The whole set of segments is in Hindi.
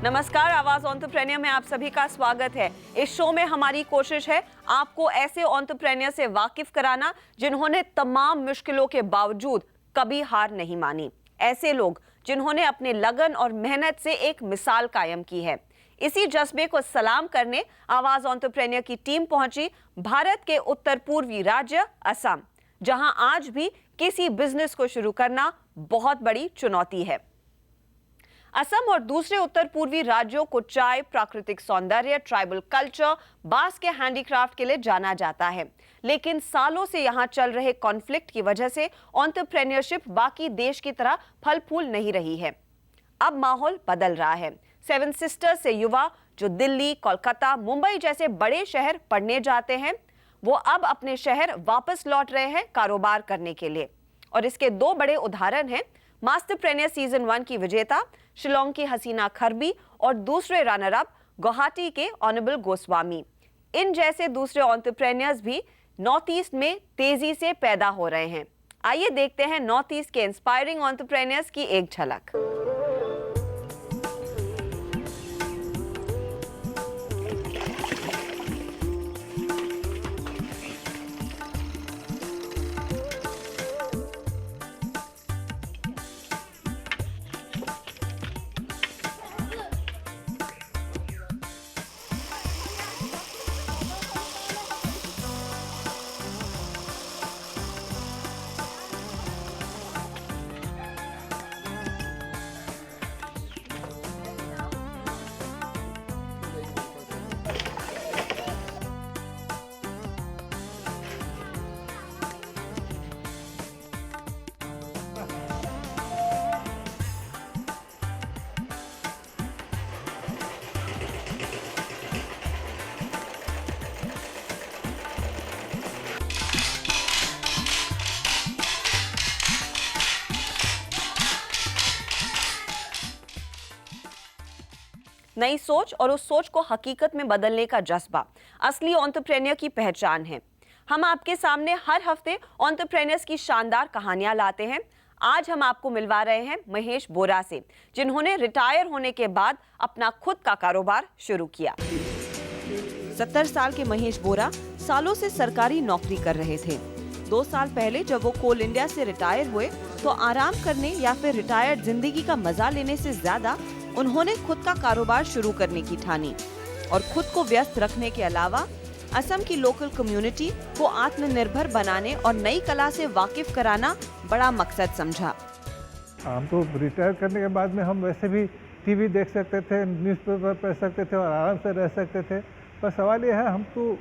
नमस्कार, आवाज एंटरप्रेन्योर में आप सभी का स्वागत है। इस शो में हमारी कोशिश है आपको ऐसे एंटरप्रेन्योर से वाकिफ कराना जिन्होंने तमाम मुश्किलों के बावजूद कभी हार नहीं मानी। ऐसे लोग जिन्होंने अपने लगन और मेहनत से एक मिसाल कायम की है। इसी जज्बे को सलाम करने आवाज एंटरप्रेन्योर की टीम पहुंची भारत के उत्तर पूर्वी राज्य असम, जहां आज भी किसी बिजनेस को शुरू करना बहुत बड़ी चुनौती है। असम और दूसरे उत्तर पूर्वी राज्यों को चाय, प्राकृतिक सौंदर्य, ट्राइबल कल्चर, बांस के हैंडीक्राफ्ट के लिए जाना जाता है, लेकिन सालों से यहां चल रहे कॉन्फ्लिक्ट की वजह से एंटरप्रेन्योरशिप बाकी देश की तरह फल फूल नहीं रही है। अब माहौल बदल रहा है। सेवन सिस्टर्स से युवा जो दिल्ली, कोलकाता, मुंबई जैसे बड़े शहर पढ़ने जाते हैं, वो अब अपने शहर वापस लौट रहे हैं कारोबार करने के लिए। और इसके दो बड़े उदाहरण हैं, मास्टरप्रेन्योर सीजन 1 की विजेता शिलोंग की हसीना खरबी और दूसरे रनर अप गुवाहाटी के ऑनेबल गोस्वामी। इन जैसे दूसरे एंटरप्रेन्योर्स भी नॉर्थ ईस्ट में तेजी से पैदा हो रहे हैं। आइए देखते हैं नॉर्थ ईस्ट के इंस्पायरिंग एंटरप्रेन्योर्स की एक झलक। नई सोच और उस सोच को हकीकत में बदलने का जज्बा असली एंटरप्रेन्योर की पहचान है। हम आपके सामने हर हफ्ते एंटरप्रेन्योर्स की शानदार कहानियां लाते हैं। आज हम आपको मिलवा रहे हैं महेश बोरा से, जिन्होंने रिटायर होने के बाद अपना खुद का कारोबार शुरू किया। 70 साल के महेश बोरा सालों से सरकारी नौकरी कर रहे थे। 2 साल पहले जब वो कोल इंडिया से रिटायर हुए तो आराम करने या फिर रिटायर्ड जिंदगी का मजा लेने से ज्यादा उन्होंने खुद का कारोबार शुरू करने की ठानी और खुद को व्यस्त रखने के अलावा असम की लोकल कम्युनिटी को आत्मनिर्भर बनाने और नई कला से वाकिफ कराना बड़ा मकसद समझा। हम तो रिटायर करने के बाद में हम वैसे भी टीवी देख सकते थे, न्यूज़पेपर पढ़ सकते थे और आराम से रह सकते थे। पर सवाल ये है, हम तो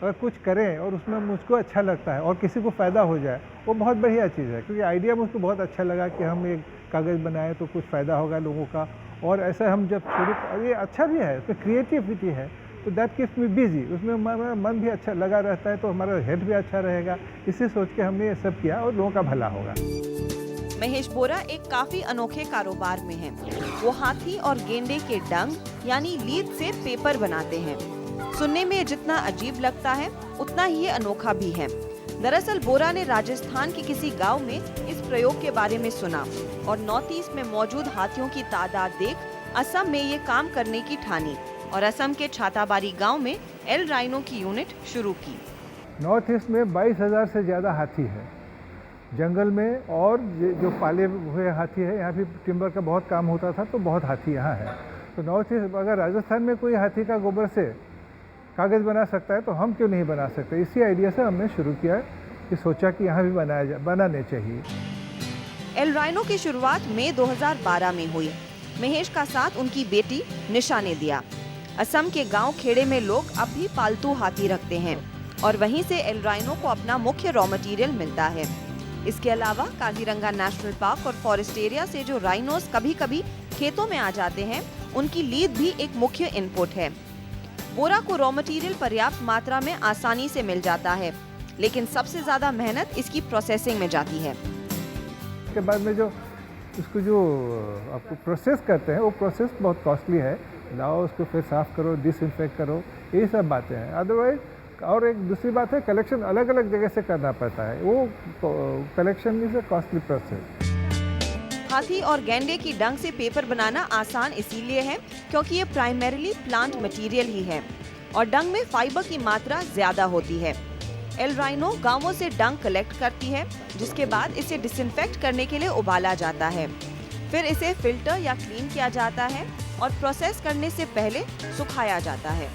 अगर कुछ करें और उसमें मुझको अच्छा लगता है और किसी को फ़ायदा हो जाए, वो बहुत बढ़िया चीज़ है। क्योंकि आइडिया मुझको बहुत अच्छा लगा कि हम एक कागज़ बनाएं तो कुछ फ़ायदा होगा लोगों का। और ऐसा हम जब शुरू, ये अच्छा भी है, उसमें क्रिएटिविटी है, तो दैट कीप्स मी बिजी। उसमें हमारा मन भी अच्छा लगा रहता है, तो हमारा हेल्थ भी अच्छा रहेगा। इसी सोच के हमने ये सब किया और लोगों का भला होगा। महेश बोरा एक काफी अनोखे कारोबार में हैं। वो हाथी और गेंडे के डंग यानी लीद से पेपर बनाते हैं। सुनने में जितना अजीब लगता है उतना ही अनोखा भी है। दरअसल बोरा ने राजस्थान के किसी गांव में इस प्रयोग के बारे में सुना और नॉर्थ ईस्ट में मौजूद हाथियों की तादाद देख असम में ये काम करने की ठानी और असम के छाताबारी गांव में एल राइनो की यूनिट शुरू की। नॉर्थ ईस्ट में 22,000 से ज़्यादा हाथी है जंगल में, और जो पाले हुए हाथी है, यहाँ भी टिम्बर का बहुत काम होता था, तो बहुत हाथी यहाँ है। तो नॉर्थ ईस्ट, अगर राजस्थान में कोई हाथी का गोबर से कागज़ बना सकता है तो हम क्यों नहीं बना सकते। इसी आइडिया से हमने शुरू किया कि सोचा कि यहाँ भी बनाने चाहिए। एल राइनो की शुरुआत मई 2012 में हुई। महेश का साथ उनकी बेटी निशा ने दिया। असम के गांव खेड़े में लोग अब भी पालतू हाथी रखते हैं और वहीं से एल राइनो को अपना मुख्य रॉ मटेरियल मिलता है। इसके अलावा काजीरंगा नेशनल पार्क और फॉरेस्ट एरिया से जो राइनोस कभी कभी खेतों में आ जाते हैं, उनकी लीद भी एक मुख्य इनपुट है। बोरा को रॉ मटेरियल पर्याप्त मात्रा में आसानी से मिल जाता है, लेकिन सबसे ज्यादा मेहनत इसकी प्रोसेसिंग में जाती है। उसके बाद में जो आपको प्रोसेस करते हैं, वो प्रोसेस बहुत कॉस्टली है। लाओ उसको फिर साफ़ करो, डिसइंफेक्ट करो, यही सब बातें हैं। अदरवाइज और एक दूसरी बात है, कलेक्शन अलग अलग जगह से करना पड़ता है। वो collection is a costly process. हाथी और गैंडे की डंक से पेपर बनाना आसान इसीलिए है क्योंकि ये प्राइमरीली प्लांट मटेरियल ही है और डंक में फाइबर की मात्रा ज्यादा होती है। एल राइनो गांवों से डंक कलेक्ट करती है, जिसके बाद इसे डिसइंफेक्ट करने के लिए उबाला जाता है। फिर इसे फिल्टर या क्लीन किया जाता है और प्रोसेस करने से पहले सुखाया जाता है।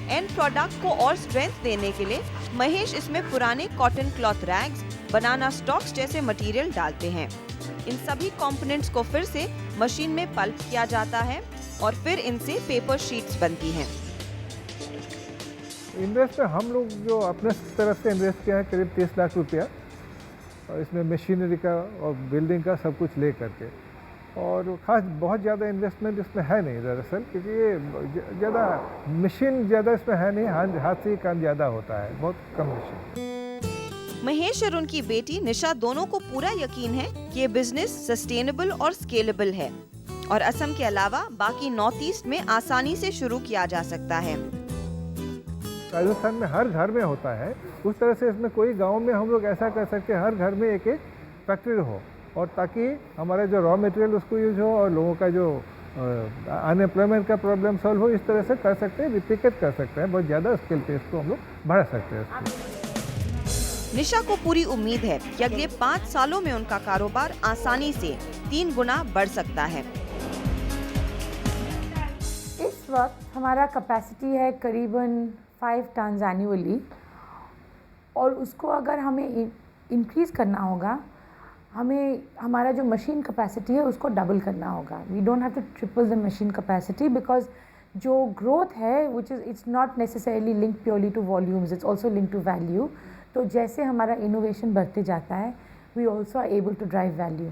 एंड प्रोडक्ट को और स्ट्रेंथ देने के लिए महेश इसमें पुराने कॉटन क्लॉथ रैग्स, बनाना स्टॉक्स जैसे मटेरियल डालते हैं। इन सभी कंपोनेंट्स को फिर से मशीन में पल्प किया जाता है और फिर इनसे पेपर शीट्स बनती हैं। इन्वेस्ट में हम लोग जो अपने तरफ से इन्वेस्ट किया है करीब 30 लाख रुपया, और इसमें मशीनरी का और बिल्डिंग का सब कुछ ले करके, और ख़ास बहुत ज़्यादा इन्वेस्टमेंट इसमें है नहीं दरअसल, क्योंकि ये ज़्यादा मशीन ज़्यादा इसमें है नहीं, हाथ से ही काम ज़्यादा होता है, बहुत कम मशीन। महेश और उनकी बेटी निशा दोनों को पूरा यकीन है कि ये बिजनेस सस्टेनेबल और स्केलेबल है और असम के अलावा बाकी नॉर्थ ईस्ट में आसानी से शुरू किया जा सकता है। राजस्थान में हर घर में होता है, उस तरह से इसमें कोई गांव में हम लोग ऐसा कर सकते हैं, हर घर में एक एक फैक्ट्री हो, और ताकि हमारा जो रॉ मटेरियल उसको यूज हो और लोगों का जो अनएम्प्लॉयमेंट का प्रॉब्लम सॉल्व हो, इस तरह से कर सकते हैं, रिप्लिकेट कर सकते हैं, बहुत ज़्यादा स्केल पे इसको हम लोग बढ़ा सकते हैं। निशा को पूरी उम्मीद है कि अगले 5 सालों में उनका कारोबार आसानी से 3 गुना बढ़ सकता है। इस वक्त हमारा कैपेसिटी है करीबन 5 टन्स एनुअली, और उसको अगर हमें इंक्रीज़ करना होगा, हमें हमारा जो मशीन कैपेसिटी है उसको डबल करना होगा। We don't have to triple the machine capacity, because जो ग्रोथ है which is it's not necessarily link purely to volumes, it's also link to value. तो जैसे हमारा इनोवेशन बढ़ते जाता है, we also are able to drive value.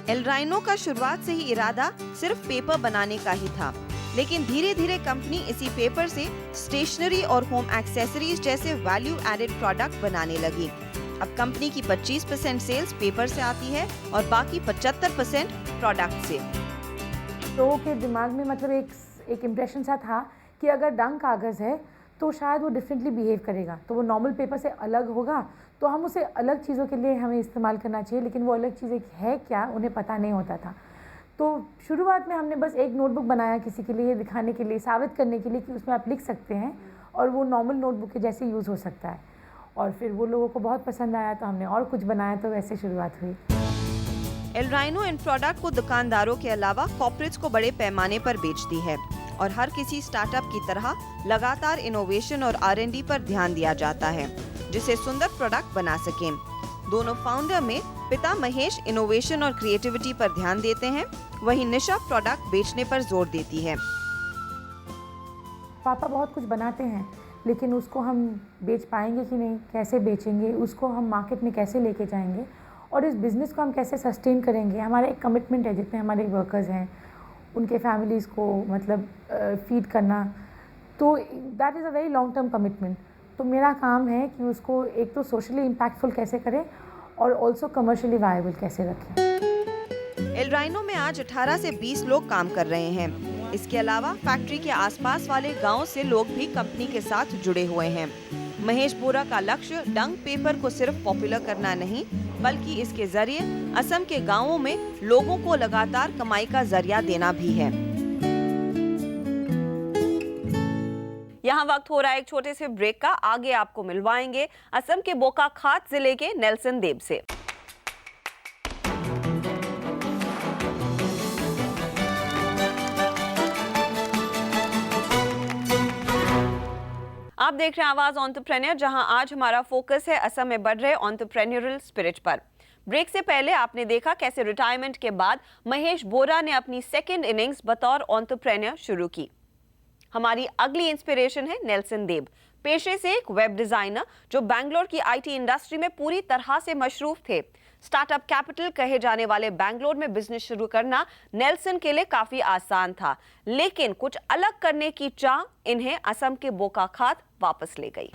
एल राइनो का शुरुआत से ही इरादा सिर्फ पेपर बनाने का ही था, लेकिन धीरे धीरे कंपनी इसी पेपर से स्टेशनरी और होम एक्सेसरीज जैसे वैल्यू एडेड प्रोडक्ट बनाने लगी। अब कंपनी की 25% सेल्स पेपर से आती है और बाकी 75% प्रोडक्ट से। लोगों के दिमाग में मतलब एक इम्प्रेशन सा था कि अगर डंक कागज़ है तो शायद वो डिफरेंटली बिहेव करेगा, तो वो नॉर्मल पेपर से अलग होगा, तो हम उसे अलग चीज़ों के लिए हमें इस्तेमाल करना चाहिए, लेकिन वो अलग चीज़ें है क्या उन्हें पता नहीं होता था। तो शुरुआत में हमने बस एक नोटबुक बनाया किसी के लिए दिखाने के लिए, साबित करने के लिए कि उसमें आप लिख सकते हैं और वो नॉर्मल नोटबुक के जैसे यूज़ हो सकता है, और फिर वो लोगों को बहुत पसंद आया तो हमने और कुछ बनाया, तो वैसे शुरुआत हुई। एल राइनो इन प्रोडक्ट को दुकानदारों के अलावा कॉर्पोरेट्स को बड़े पैमाने पर बेचती है और हर किसी स्टार्टअप की तरह लगातार इनोवेशन और R&D पर ध्यान दिया जाता है, जिसे सुंदर प्रोडक्ट बना सकें। दोनों फाउंडर में पिता महेश इनोवेशन और क्रिएटिविटी पर ध्यान देते हैं, वहीं निशा प्रोडक्ट बेचने पर जोर देती है। पापा बहुत कुछ बनाते हैं, लेकिन उसको हम बेच पाएंगे कि नहीं, कैसे बेचेंगे, उसको हम मार्केट में कैसे लेके जाएंगे, और इस बिज़नेस को हम कैसे सस्टेन करेंगे। हमारा एक कमिटमेंट है, जितने हमारे वर्कर्स हैं उनके फैमिलीज़ को मतलब फीड करना, तो that is a very long term commitment. तो मेरा काम है कि उसको एक तो सोशली इम्पैक्टफुल कैसे करें और ऑल्सो कमर्शियली वायबल कैसे रखें। एल राइनो में आज 18 से 20 लोग काम कर रहे हैं। इसके अलावा फैक्ट्री के आसपास वाले गांव से लोग भी कंपनी के साथ जुड़े हुए हैं। महेश बोरा का लक्ष्य डंक पेपर को सिर्फ पॉपुलर करना नहीं, बल्कि इसके जरिए असम के गांवों में लोगों को लगातार कमाई का जरिया देना भी है। यहाँ वक्त हो रहा है एक छोटे से ब्रेक का। आगे आपको मिलवाएंगे असम के बोकाखात जिले के नेल्सन देव से। आप देख रहे हैं आवाज एंटरप्रेन्योर, जहां आज हमारा फोकस है असम में बढ़ रहे एंटरप्रेन्योरल स्पिरिट पर। ब्रेक से पहले आपने देखा कैसे रिटायरमेंट के बाद महेश बोरा ने अपनी सेकंड इनिंग्स बतौर एंटरप्रेन्योर शुरू की। हमारी अगली इंस्पिरेशन है नेल्सन देव, पेशे से एक वेब डिजाइनर जो बैंगलोर की आईटी इंडस्ट्री में पूरी तरह से मशरूफ थे। स्टार्टअप कैपिटल कहे जाने वाले बैंगलोर में बिजनेस शुरू करना नेल्सन के लिए काफी आसान था, लेकिन कुछ अलग करने की चाह इन्हें असम के बोकाखात वापस ले गई।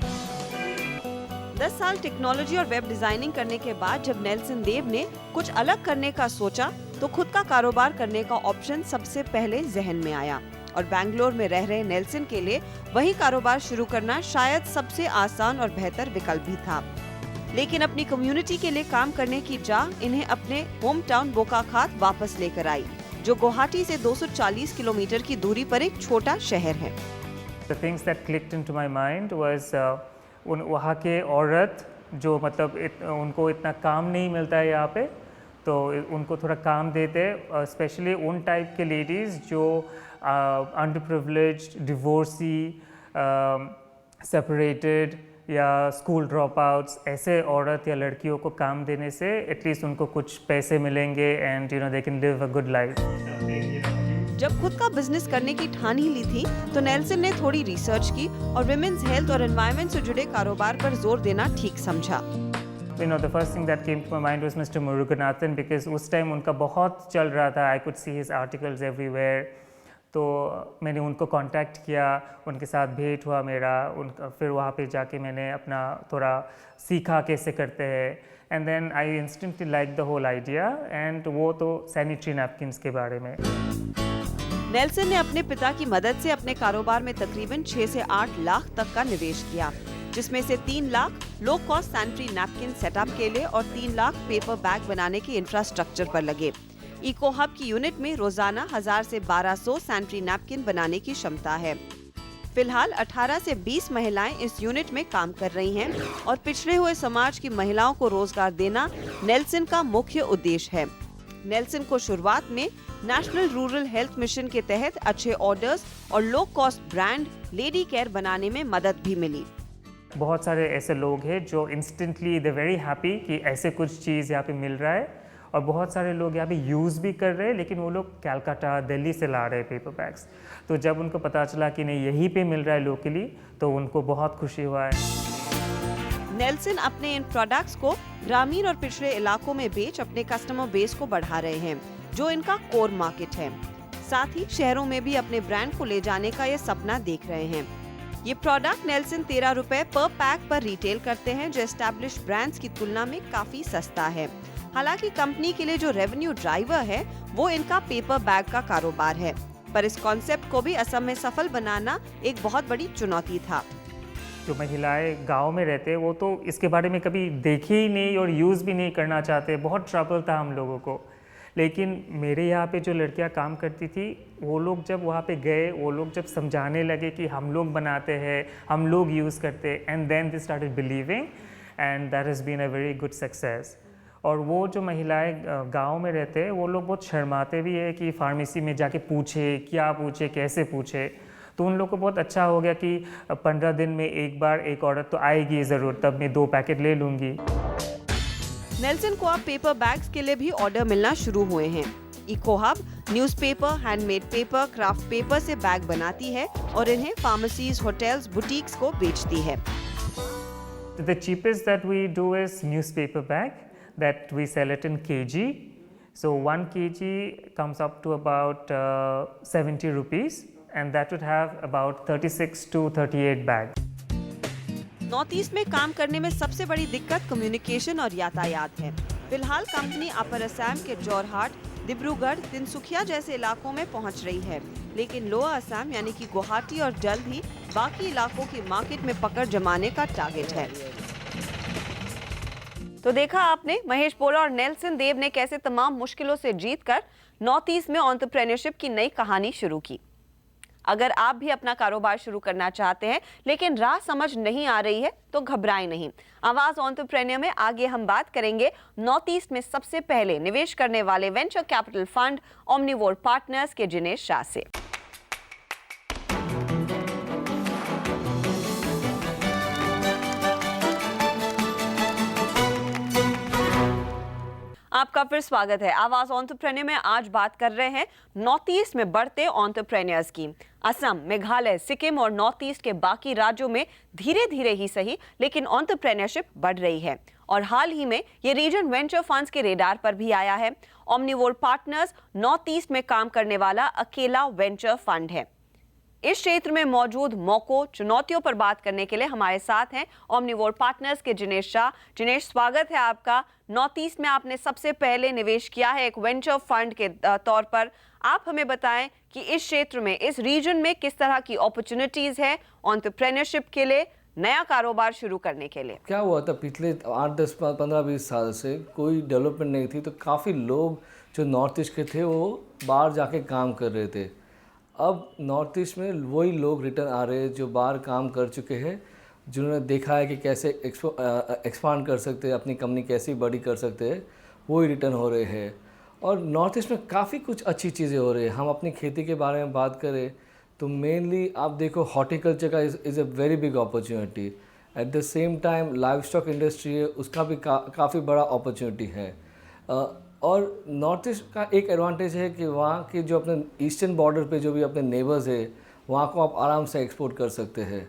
10 साल टेक्नोलॉजी और वेब डिजाइनिंग करने के बाद जब नेल्सन देव ने कुछ अलग करने का सोचा, तो खुद का कारोबार करने का ऑप्शन सबसे पहले जहन में आया और बैंगलोर में रह रहे नेल्सन के लिए वही कारोबार शुरू करना शायद सबसे आसान और बेहतर विकल्प भी था। लेकिन अपनी कम्युनिटी के लिए काम करने की चाह इन्हें अपने होम टाउन बोकाखात वापस लेकर आई, जो गुवाहाटी से 240 किलोमीटर की दूरी पर एक छोटा शहर है। The things that clicked into my mind was वहाँ के औरत जो मतलब उनको इतना काम नहीं मिलता है यहाँ पे, तो उनको थोड़ा काम देते, स्पेशली उन टाइप के लेडीज़ जो अंडर प्रिविलेज्ड, डिवोर्सी, सेपरेटेड या स्कूल ड्रॉप आउट्स, ऐसे औरत या लड़कियों को काम देने से एटलीस्ट उनको कुछ पैसे मिलेंगे and they can live a good life. जब खुद का बिजनेस करने की ठान ही ली थी तो नेल्सन ने थोड़ी रिसर्च की और विमेंस हेल्थ और एनवायरनमेंट से जुड़े कारोबार पर जोर देना ठीक समझा। The first thing that came to my mind was Mr. Muruganathan, because उस टाइम उनका बहुत चल रहा था, I could see his articles everywhere। तो मैंने उनको कांटेक्ट किया, उनके साथ भेंट हुआ मेरा, उनका फिर वहाँ पे जाके मैंने अपना थोड़ा सीखा कैसे करते हैं, and then I instantly like the whole idea, and वो तो सैनिटरी नैपकिन्स के बारे में। नेल्सन ने अपने पिता की मदद से अपने कारोबार में तकरीबन 6 से 8 लाख तक का निवेश किया, जिसमें से 3 lakh low cost sanitary napkin setup के लिए और 3 लाख पेपर बैग बनाने के इंफ्रास्ट्रक्चर पर लगे। इको हब की यूनिट में रोजाना 1000 से 1200 सैनिटरी नैपकिन बनाने की क्षमता है। फिलहाल 18 से 20 महिलाएं इस यूनिट में काम कर रही हैं और पिछड़े हुए समाज की महिलाओं को रोजगार देना नेल्सन का मुख्य उद्देश्य है। नेल्सन को शुरुआत में नेशनल रूरल हेल्थ मिशन के तहत अच्छे ऑर्डर्स और low cost brand lady care बनाने में मदद भी मिली। बहुत सारे ऐसे लोग हैं जो इंस्टेंटली दे वेरी हैप्पी कि ऐसे कुछ चीज़ यहाँ पे मिल रहा है, और बहुत सारे लोग यहाँ पे यूज़ भी कर रहे हैं, लेकिन वो लोग कलकत्ता, दिल्ली से ला रहे हैं पेपर बैग्स। तो जब उनको पता चला कि नहीं यहीं पे मिल रहा है लोकली, तो उनको बहुत खुशी हुआ है। नेल्सन अपने इन प्रोडक्ट्स को ग्रामीण और पिछड़े इलाकों में बेच अपने कस्टमर बेस को बढ़ा रहे हैं, जो इनका कोर मार्केट है। साथ ही शहरों में भी अपने ब्रांड को ले जाने का ये सपना देख रहे हैं। ये प्रोडक्ट नेल्सन 13 रुपए पर पैक पर रिटेल करते हैं, जो एस्टैब्लिश्ड ब्रांड्स की तुलना में काफी सस्ता है। हालांकि कंपनी के लिए जो रेवेन्यू ड्राइवर है वो इनका पेपर बैग का कारोबार है, पर इस कॉन्सेप्ट को भी असम में सफल बनाना एक बहुत बड़ी चुनौती था। जो महिलाएं गांव में रहते हैं वो तो इसके बारे में कभी देखे ही नहीं और यूज़ भी नहीं करना चाहते, बहुत ट्रबल था हम लोगों को। लेकिन मेरे यहाँ पे जो लड़कियाँ काम करती थी, वो लोग जब वहाँ पे गए, वो लोग जब समझाने लगे कि हम लोग बनाते हैं, हम लोग यूज़ करते हैं, and then they started believing, and that has been a very good success. और वो जो महिलाएं गांव में रहते हैं वो लोग बहुत शर्माते भी है कि फार्मेसी में जाके पूछे, क्या पूछे, कैसे पूछे। तो उन लोग को बहुत अच्छा हो गया कि 15 दिन में एक बार एक औरत तो आएगी ज़रूर, तब मैं 2 पैकेट ले लूँगी। नेल्सन को अब पेपर बैग्स के लिए भी ऑर्डर मिलना शुरू हुए हैं। Eco Hub newspaper, handmade paper, craft paper से बैग बनाती है और इन्हें फार्मेसीज, होटल्स, बुटीक्स को बेचती है। The cheapest that we do is newspaper bag, that we sell it in kg. So 1 kg comes up to about 70 rupees, and that would have about 36 to 38 bags. North east में काम करने में सबसे बड़ी दिक्कत कम्युनिकेशन और यातायात है। फिलहाल कंपनी अपर असम के जोरहाट, डिब्रूगढ़, तिनसुकिया जैसे इलाकों में पहुंच रही है, लेकिन लोअर असम यानी कि गुवाहाटी और जल्द ही बाकी इलाकों की मार्केट में पकड़ जमाने का टारगेट है। तो देखा आपने, महेश बोरा और नेल्सन देव ने कैसे तमाम मुश्किलों से जीतकर नॉर्थ ईस्ट में एंटरप्रेन्योरशिप की नई कहानी शुरू की। अगर आप भी अपना कारोबार शुरू करना चाहते हैं लेकिन राह समझ नहीं आ रही है तो घबराएं नहीं। आवाज एंटरप्रेन्योर में आगे हम बात करेंगे नॉर्थ ईस्ट में सबसे पहले निवेश करने वाले venture capital fund omnivore partners के जिनेश शाह से। आपका फिर स्वागत है। आवाज एंटरप्रेन्योर में आज बात कर रहे हैं नॉर्थ ईस्ट में बढ़ते एंटरप्रेन्योर्स की। असम, मेघालय, सिक्किम और नॉर्थ ईस्ट के बाकी राज्यों में धीरे धीरे ही सही लेकिन एंटरप्रेन्योरशिप बढ़ रही है और हाल ही में ये रीजन वेंचर फंड्स के रेडार पर भी आया है। ओमनीवोर पार्टनर्स नॉर्थ ईस्ट में काम करने वाला अकेला वेंचर फंड है। इस क्षेत्र में मौजूद मौकों, चुनौतियों पर बात करने के लिए हमारे साथ हैं ओमनीवोर पार्टनर्स के जिनेश शाह। जिनेश, स्वागत है आपका। नॉर्थ ईस्ट में आपने सबसे पहले निवेश किया है एक वेंचर फंड के तौर पर। आप हमें बताएं कि इस क्षेत्र में, इस रीजन में किस तरह की अपॉर्चुनिटीज है एंटरप्रेन्योरशिप के लिए, नया कारोबार शुरू करने के लिए। क्या हुआ था पिछले 8-10-15-20 साल से कोई डेवलपमेंट नहीं थी, तो काफ़ी लोग जो नॉर्थ ईस्ट के थे वो बाहर जाके काम कर रहे थे। अब नॉर्थ ईस्ट में वही लोग रिटर्न आ रहे हैं जो बाहर काम कर चुके हैं, जिन्होंने देखा है कि कैसे एक्सपांड कर सकते हैं, अपनी कंपनी कैसी बड़ी कर सकते हैं, वही रिटर्न हो रहे हैं। और नॉर्थ ईस्ट में काफ़ी कुछ अच्छी चीज़ें हो रही है। हम अपनी खेती के बारे में बात करें तो मेनली आप देखो हॉर्टिकल्चर का is a very big opportunity. At the same time live stock industry है, उसका भी काफ़ी बड़ा अपॉर्चुनिटी है। और नॉर्थ ईस्ट का एक एडवांटेज है कि वहाँ के जो अपने ईस्टर्न बॉर्डर पे जो भी अपने नेबर्स है, वहाँ को आप आराम से एक्सपोर्ट कर सकते हैं।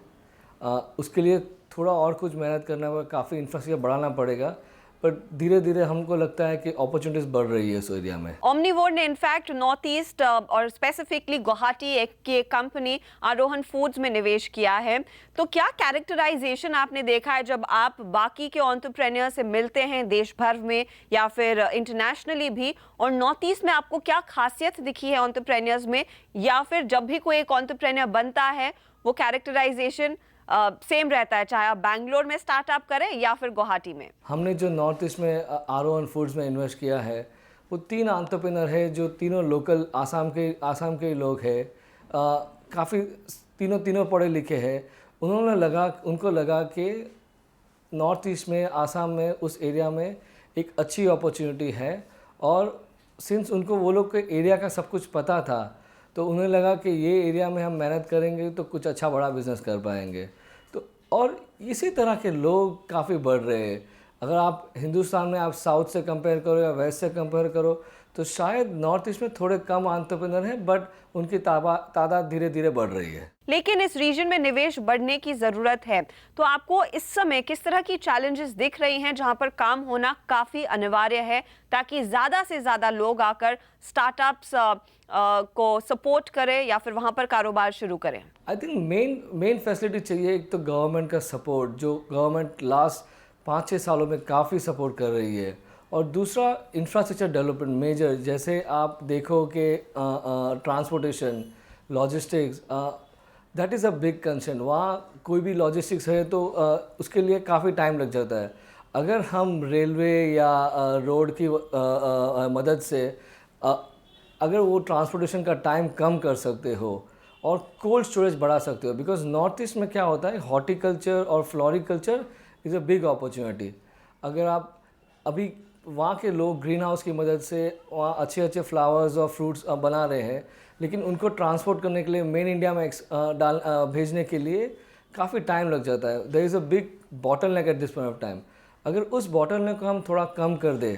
उसके लिए थोड़ा और कुछ मेहनत करना पड़ेगा, काफ़ी इंफ्रास्ट्रक्चर बढ़ाना पड़ेगा, पर धीरे धीरे हमको लगता है कि अपॉर्चुनिटीज़ बढ़ रही है इस एरिया में। ओमनीवोर ने इनफैक्ट नॉर्थ ईस्ट और स्पेसिफिकली गुवाहाटी की कंपनी आरोहन फूड्स में निवेश किया है। तो क्या कैरेक्टराइजेशन आपने देखा है जब आप बाकी के एंटरप्रेन्योर से मिलते हैं देश भर में या फिर इंटरनेशनली भी, और नॉर्थ ईस्ट में आपको क्या खासियत दिखी है एंटरप्रेन्योर्स में, या फिर जब भी कोई एक एंटरप्रेन्योर बनता है वो कैरेक्टराइजेशन सेम रहता है, चाहे आप बैंगलोर में स्टार्टअप करें या फिर गुवाहाटी में? हमने जो नॉर्थ ईस्ट में आरोहन फूड्स में इन्वेस्ट किया है, वो 3 एंटरप्रेन्योर है जो तीनों लोकल आसाम के ही लोग हैं। काफ़ी तीनों पढ़े लिखे हैं। उनको लगा कि नॉर्थ ईस्ट में, आसाम में, उस एरिया में एक अच्छी अपॉर्चुनिटी है, और सिंस उनको वो लोग के एरिया का सब कुछ पता था, तो उन्हें लगा कि ये एरिया में हम मेहनत करेंगे तो कुछ अच्छा बड़ा बिजनेस कर पाएंगे। तो और इसी तरह के लोग काफ़ी बढ़ रहे हैं। अगर आप हिंदुस्तान में आप साउथ से कंपेयर करो या वेस्ट से कंपेयर करो तो शायद नॉर्थ ईस्ट में थोड़े कम एंटरप्रेन्योर हैं, बट उनकी तादाद धीरे धीरे बढ़ रही है। लेकिन इस रीजन में निवेश बढ़ने की जरूरत है, तो आपको इस समय किस तरह की चैलेंजेस दिख रही हैं जहां पर काम होना काफी अनिवार्य है, ताकि ज्यादा से ज्यादा लोग आकर स्टार्टअप्स को सपोर्ट करें या फिर वहां पर कारोबार शुरू करें? आई थिंक मेन फैसिलिटी चाहिए। एक तो गवर्नमेंट का सपोर्ट, जो गवर्नमेंट लास्ट 5-6 सालों में काफ़ी सपोर्ट कर रही है, और दूसरा इंफ्रास्ट्रक्चर डेवलपमेंट मेजर, जैसे आप देखो कि transportation, logistics, that is a big concern. वहाँ कोई भी लॉजिस्टिक्स है तो उसके लिए काफ़ी टाइम लग जाता है। अगर हम रेलवे या रोड की मदद से अगर वो ट्रांसपोर्टेशन का टाइम कम कर सकते हो और कोल्ड स्टोरेज बढ़ा सकते हो, बिकॉज नॉर्थ ईस्ट में क्या होता है, हॉर्टिकल्चर और floriculture is a big opportunity. अगर आप अभी वहाँ के लोग ग्रीन हाउस की मदद से वहाँ अच्छे फ्लावर्स और फ्रूट्स बना रहे हैं, लेकिन उनको ट्रांसपोर्ट करने के लिए मेन इंडिया में भेजने के लिए काफ़ी टाइम लग जाता है। There is a big bottleneck at this point of time. अगर उस बॉटलनेक को हम थोड़ा कम कर दें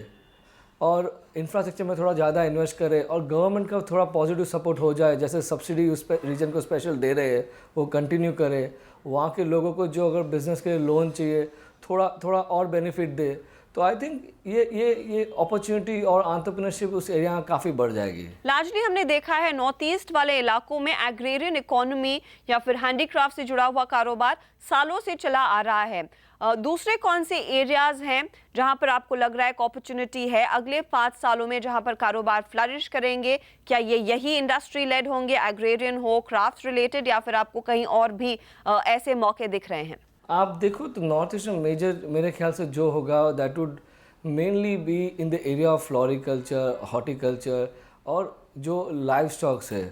और इंफ्रास्ट्रक्चर में थोड़ा ज़्यादा इन्वेस्ट करें और गवर्नमेंट का थोड़ा पॉजिटिव सपोर्ट हो जाए, जैसे सब्सिडी उस पर रीजन को स्पेशल दे रहे हैं वो कंटिन्यू करें, वहाँ के लोगों को जो अगर बिज़नेस के लिए लोन चाहिए थोड़ा और बेनिफिट दे, तो आई थिंक ये अपॉर्चुनिटी और एंटरप्रेन्योरशिप उस एरिया में काफ़ी बढ़ जाएगी। लार्जली हमने देखा है नॉर्थ ईस्ट वाले इलाकों में एग्रेरियन इकोनॉमी या फिर हैंडीक्राफ्ट से जुड़ा हुआ कारोबार सालों से चला आ रहा है। दूसरे कौन से एरियाज हैं जहां पर आपको लग रहा है एक अपॉर्चुनिटी है अगले 5 सालों में जहां पर कारोबार फ्लरिश करेंगे? क्या यही इंडस्ट्री लेड होंगे, एग्रेरियन हो, क्राफ्ट रिलेटेड, या फिर आपको कहीं और भी ऐसे मौके दिख रहे हैं? आप देखो तो नॉर्थ ईस्ट में मेजर मेरे ख्याल से जो होगा that would mainly be in the area of floriculture, horticulture, और जो लाइव स्टॉक्स है,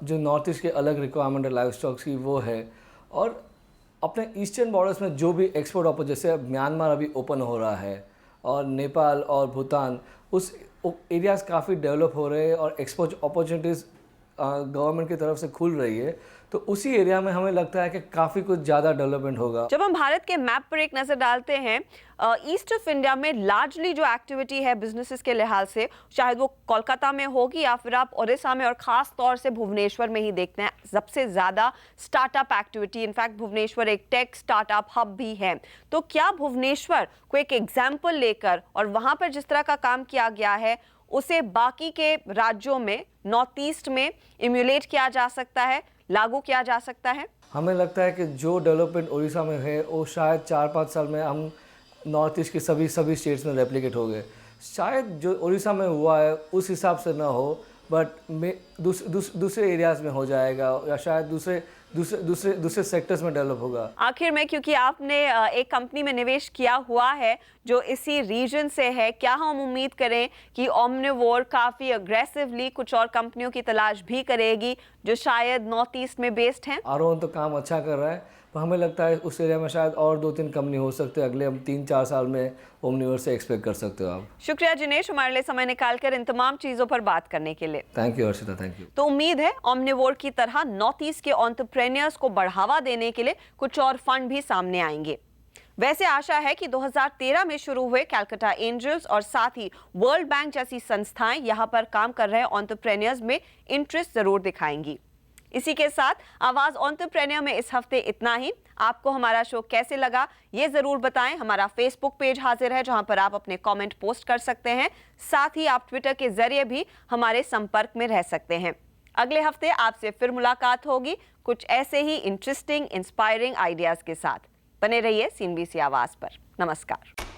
जो नॉर्थ ईस्ट के अलग रिक्वायरमेंट है लाइव स्टॉक्स की वो है। और अपने ईस्टर्न बॉर्डर्स में जो भी एक्सपोर्ट अपॉर्चुनिटी, जैसे म्यांमार अभी ओपन हो रहा है और नेपाल और भूटान, उस एरियाज़ काफ़ी डेवलप हो रहे हैं और एक्सपोर्ट अपॉर्चुनिटीज़ गवर्नमेंट की तरफ से खुल रही है, तो उसी एरिया में हमें लगता है कि काफ़ी कुछ ज़्यादा डेवलपमेंट होगा। जब हम भारत के मैप पर एक नज़र डालते हैं, ईस्ट ऑफ इंडिया में लार्जली जो एक्टिविटी है बिजनेसेस के लिहाज से, चाहे वो कोलकाता में होगी या फिर आप उड़ीसा में और ख़ास तौर से भुवनेश्वर में ही देखते हैं सबसे ज़्यादा स्टार्टअप एक्टिविटी। इनफैक्ट भुवनेश्वर एक टेक स्टार्टअप हब भी है। तो क्या भुवनेश्वर को एक एग्जाम्पल लेकर और वहाँ पर जिस तरह का काम किया गया है उसे बाकी के राज्यों में, नॉर्थ ईस्ट में इम्यूलेट किया जा सकता है, लागू किया जा सकता है? हमें लगता है कि जो डेवलपमेंट उड़ीसा में है वो शायद 4-5 साल में हम नॉर्थ ईस्ट के सभी स्टेट्स में रेप्लिकेट हो गए। शायद जो उड़ीसा में हुआ है उस हिसाब से ना हो, बट दूसरे एरियाज़ में हो जाएगा, या शायद दूसरे दूसरे सेक्टर्स में डेवलप होगा। आखिर में, क्योंकि आपने एक कंपनी में निवेश किया हुआ है जो इसी रीजन से है, क्या हम उम्मीद करें कि ओमनिवोर काफ़ी अग्रेसिवली कुछ और कंपनियों की तलाश भी करेगी जो शायद नॉर्थ ईस्ट में बेस्ड हैं? आरोहन तो काम अच्छा कर रहा है, पर हमें लगता है उस एरिया में शायद और 2-3 कंपनी हो सकते हैं अगले हम 3-4 साल में ओमनिवोर से एक्सपेक्ट कर सकते हो आप। शुक्रिया जिनेश, हमारे लिए समय निकालकर इन तमाम चीज़ों पर बात करने के लिए। Thank you Harshita, thank you. तो उम्मीद है ओमनिवोर की तरह नॉर्थ ईस्ट के एंटरप्रेन्योर्स को बढ़ावा देने के लिए कुछ और फंड भी सामने आएंगे। वैसे आशा है कि 2013 में शुरू हुए कैलकाटा एंजल्स और साथ ही वर्ल्ड बैंक जैसी संस्थाएं यहां पर काम कर रहे एंटरप्रेन्योर्स में इंटरेस्ट जरूर दिखाएंगी। इसी के साथ आवाज एंटरप्रेन्योर में इस हफ्ते इतना ही। आपको हमारा शो कैसे लगा ये जरूर बताएं। हमारा फेसबुक पेज हाजिर है जहां पर आप अपने कमेंट पोस्ट कर सकते हैं। साथ ही आप ट्विटर के जरिए भी हमारे संपर्क में रह सकते हैं। अगले हफ्ते आपसे फिर मुलाकात होगी कुछ ऐसे ही इंटरेस्टिंग इंस्पायरिंग आइडियाज के साथ। बने रहिए CNBC आवाज पर। नमस्कार।